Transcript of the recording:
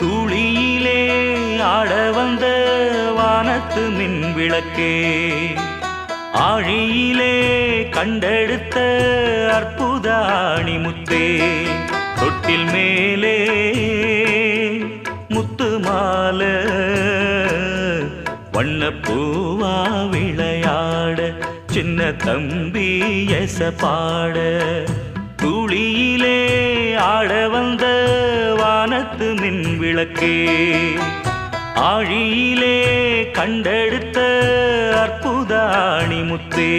தூளியிலே ஆட வந்த வானத்து மின் விளக்கே, ஆழியிலே கண்டெடுத்த அற்புத அணிமுத்தே, தொட்டில் மேலே முத்து மால வண்ணப்பூவா விளையாட, சின்ன தம்பி எச பாட, தூளியிலே ஆட வந்த வானத்து மின் விளக்கே, ஆழியிலே கண்டெடுத்த அற்புத அணிமுத்தே.